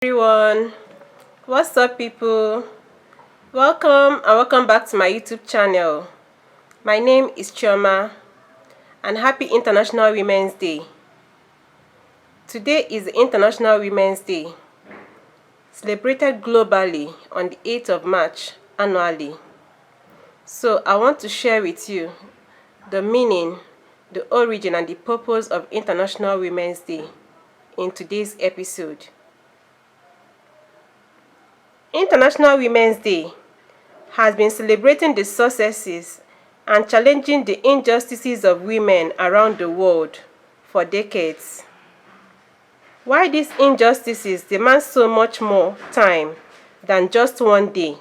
Everyone, what's up people? Welcome back to my YouTube channel. My name is Chioma and happy International Women's Day. Today is International Women's Day, celebrated globally on the 8th of March annually. So I want to share with you the meaning, the origin and the purpose of International Women's Day in today's episode. International Women's Day has been celebrating the successes and challenging the injustices of women around the world for decades. Why these injustices demand so much more time than just one day?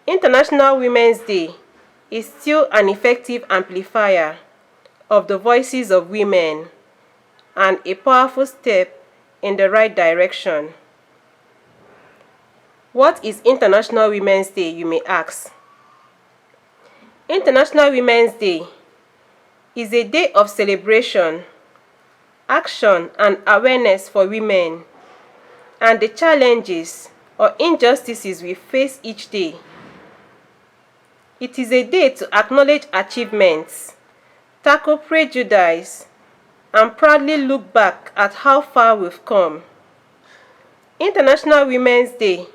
International Women's Day is still an effective amplifier of the voices of women and a powerful step in the right direction. What is International Women's Day, you may ask? International Women's Day is a day of celebration, action, and awareness for women and the challenges or injustices we face each day. It is a day to acknowledge achievements, tackle prejudice, and proudly look back at how far we've come. International Women's Day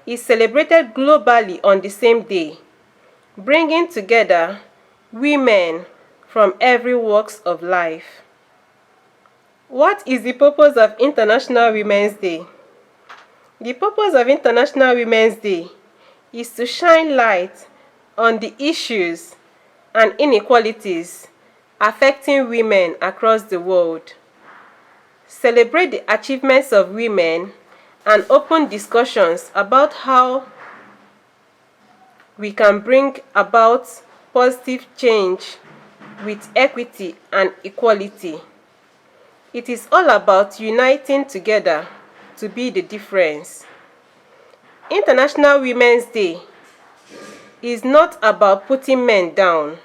is celebrated globally on the same day, bringing together women from every walks of life. What is the purpose of International Women's Day? The purpose of International Women's Day is to shine light on the issues and inequalities affecting women across the world, celebrate the achievements of women, and open discussions about how we can bring about positive change with equity and equality. It is all about uniting together to be the difference. International Women's Day is not about putting men down.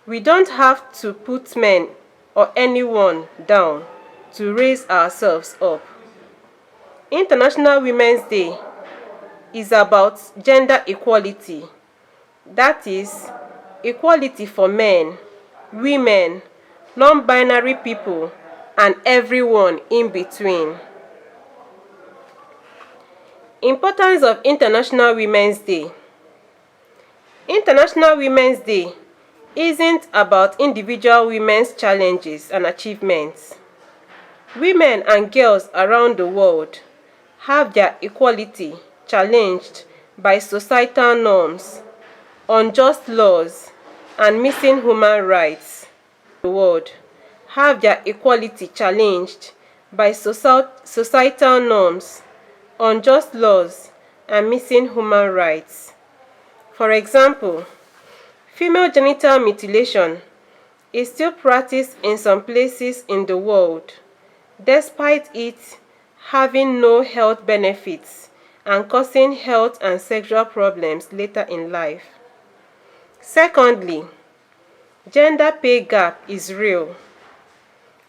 We don't have to put men or anyone down to raise ourselves up. International Women's Day is about gender equality. That is, equality for men, women, non-binary people, and everyone in between. Importance of International Women's Day. International Women's Day isn't about individual women's challenges and achievements. Women and girls around the world have their equality challenged by societal norms, unjust laws, and missing human rights. The world have their equality challenged by societal norms, unjust laws, and missing human rights. For example, female genital mutilation is still practiced in some places in the world, despite it having no health benefits and causing health and sexual problems later in life. Secondly, gender pay gap is real.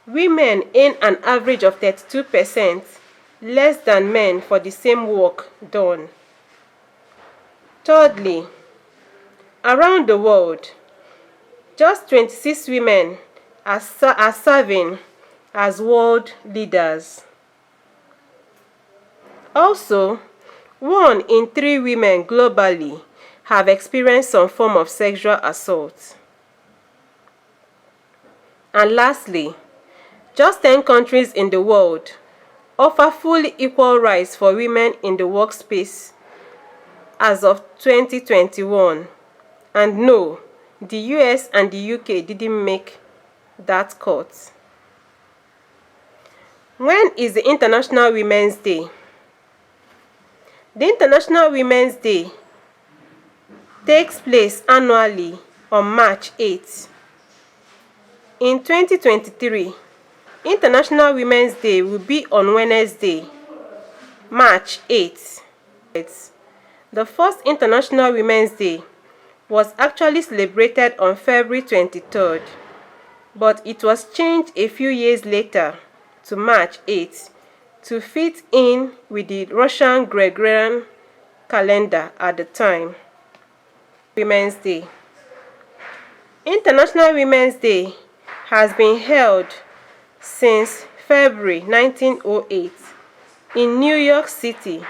Women earn an average of 32% less than men for the same work done. Thirdly, around the world, just 26 women are serving as world leaders. Also, 1 in 3 women globally have experienced some form of sexual assault. And lastly, just 10 countries in the world offer fully equal rights for women in the workspace as of 2021. And no, the US and the UK didn't make that cut. When is the International Women's Day? The International Women's Day takes place annually on March 8th. In 2023, International Women's Day will be on Wednesday, March 8th. The first International Women's Day was actually celebrated on February 23rd, but it was changed a few years later to March 8th to fit in with the Russian Gregorian calendar at the time. Women's Day. International Women's Day has been held since February 1908 in New York City,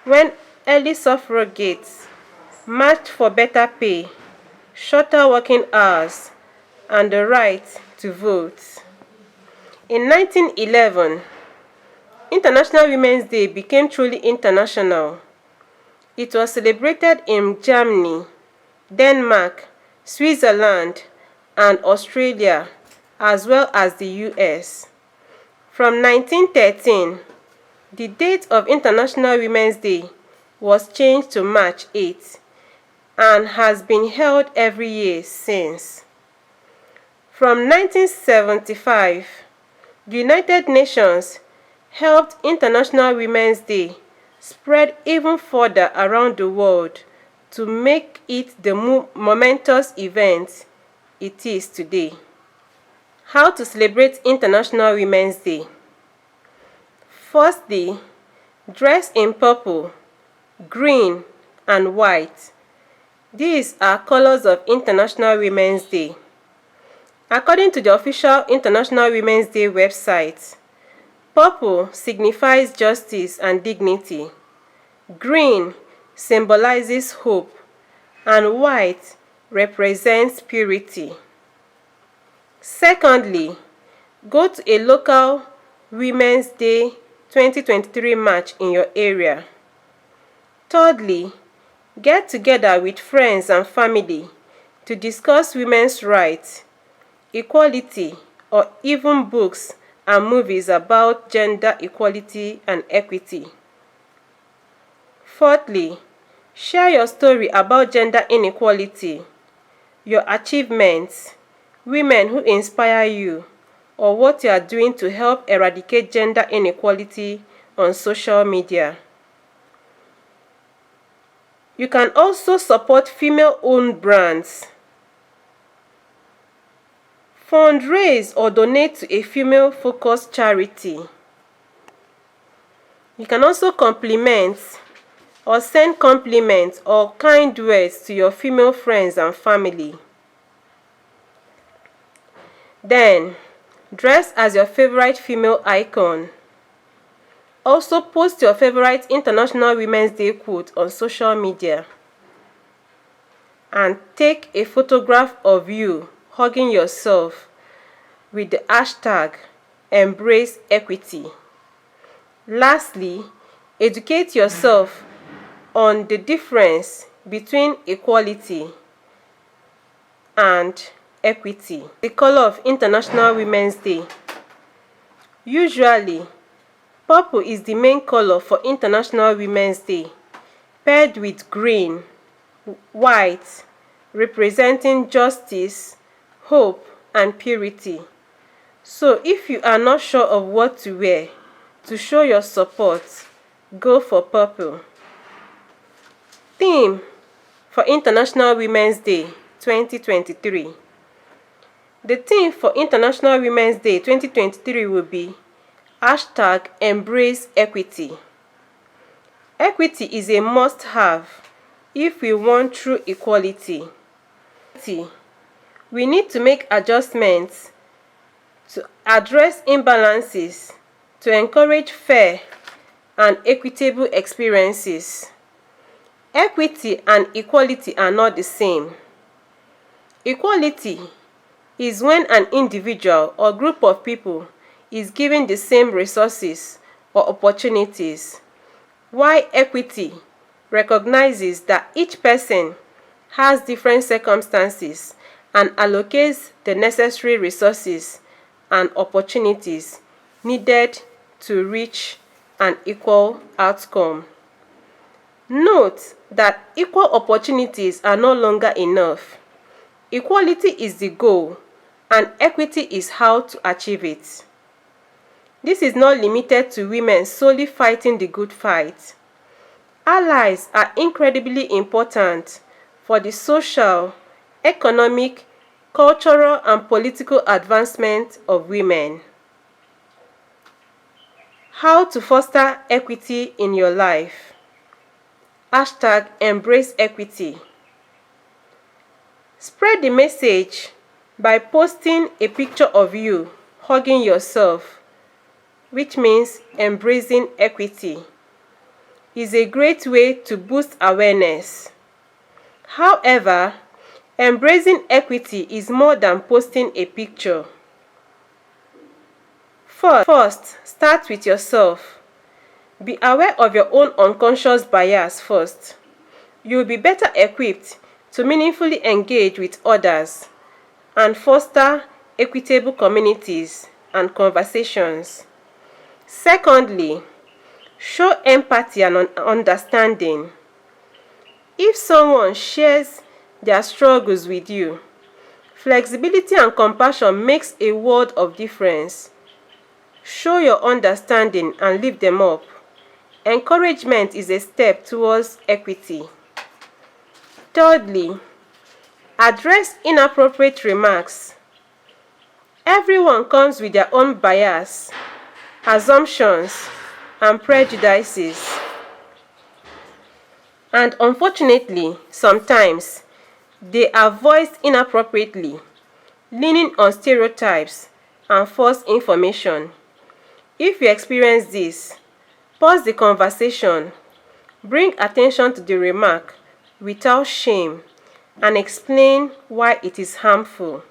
when early suffragettes marched for better pay, shorter working hours, and the right to vote. In 1911, International Women's Day became truly international. It was celebrated in Germany, Denmark, Switzerland, and Australia, as well as the US. From 1913, the date of International Women's Day was changed to March 8 and has been held every year since. From 1975, the United Nations helped International Women's Day spread even further around the world to make it the momentous event it is today. How to celebrate International Women's Day? Firstly, dress in purple, green, and white. These are colors of International Women's Day. According to the official International Women's Day website, purple signifies justice and dignity, green symbolizes hope, and white represents purity. Secondly, go to a local Women's Day 2023 march in your area. Thirdly, get together with friends and family to discuss women's rights, equality, or even books and movies about gender equality and equity. Fourthly, share your story about gender inequality, your achievements, women who inspire you, or what you are doing to help eradicate gender inequality on social media. You can also support female-owned brands. Fundraise or donate to a female-focused charity. You can also compliment or send compliments or kind words to your female friends and family. Then, dress as your favorite female icon. Also post your favorite International Women's Day quote on social media. And take a photograph of you hugging yourself with the hashtag embraceequity. Lastly, educate yourself on the difference between equality and equity. The color of International Women's Day. Usually, purple is the main color for International Women's Day, paired with green, white, representing justice, hope, and purity. So if you are not sure of what to wear to show your support, go for purple. Theme for International Women's Day 2023. The theme for International Women's Day 2023 will be #EmbraceEquity. Equity is a must-have if we want true equality. We need to make adjustments to address imbalances to encourage fair and equitable experiences. Equity and equality are not the same. Equality is when an individual or group of people is given the same resources or opportunities, while equity recognizes that each person has different circumstances and allocates the necessary resources and opportunities needed to reach an equal outcome. Note that equal opportunities are no longer enough. Equality is the goal, and equity is how to achieve it. This is not limited to women solely fighting the good fight. Allies are incredibly important for the social, economic, cultural, and political advancement of women. How to foster equity in your life. #EmbraceEquity. Spread the message by posting a picture of you hugging yourself, which means embracing equity. Is a great way to boost awareness. However, embracing equity is more than posting a picture. First, start with yourself. Be aware of your own unconscious bias first. You will be better equipped to meaningfully engage with others and foster equitable communities and conversations. Secondly, show empathy and understanding. If someone shares their struggles with you, flexibility and compassion makes a world of difference. Show your understanding and lift them up. Encouragement is a step towards equity. Thirdly, address inappropriate remarks. Everyone comes with their own bias, assumptions, and prejudices. And unfortunately, sometimes they are voiced inappropriately, leaning on stereotypes and false information. If you experience this, pause the conversation, bring attention to the remark without shame, and explain why it is harmful.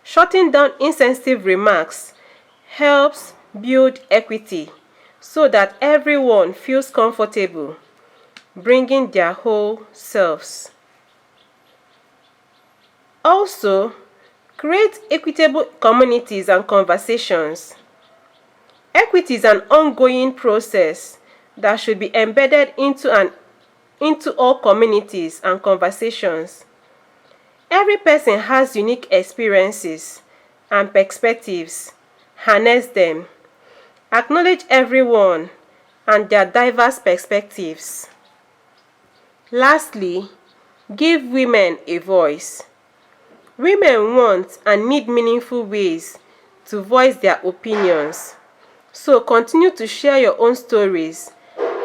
Shutting down insensitive remarks helps build equity so that everyone feels comfortable bringing their whole selves. Also, create equitable communities and conversations. Equity is an ongoing process that should be embedded into all communities and conversations. Every person has unique experiences and perspectives. Harness them. Acknowledge everyone and their diverse perspectives. Lastly, give women a voice. Women want and need meaningful ways to voice their opinions. So continue to share your own stories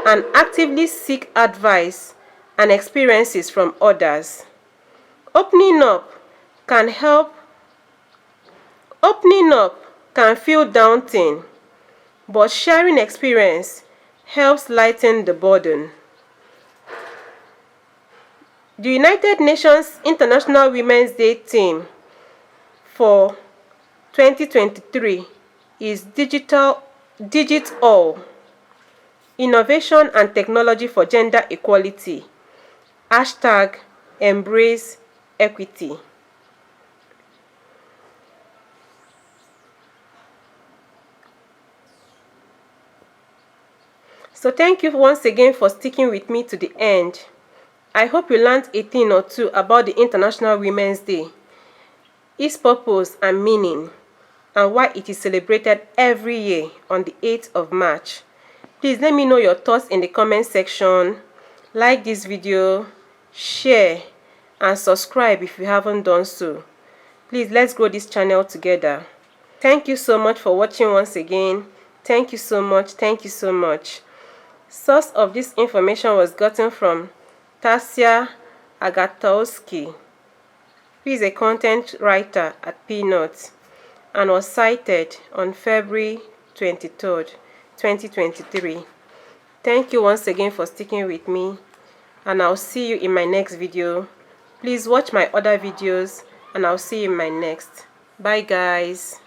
and actively seek advice and experiences from others. Opening up can feel daunting, but sharing experience helps lighten the burden. The United Nations International Women's Day theme for 2023 is Digital Innovation and Technology for Gender Equality. #EmbraceEquity. So thank you once again for sticking with me to the end. I hope you learned a thing or two about the International Women's Day, its purpose and meaning, and why it is celebrated every year on the 8th of March. Please let me know your thoughts in the comment section. Like this video, share, and subscribe if you haven't done so. Please, let's grow this channel together. Thank you so much for watching once again. Thank you so much. Thank you so much. Source of this information was gotten from Tasia Agatowski, who is a content writer at Peanuts, and was cited on February 23rd, 2023. Thank you once again for sticking with me, and I'll see you in my next video. Please watch my other videos, and I'll see you in my next. Bye guys.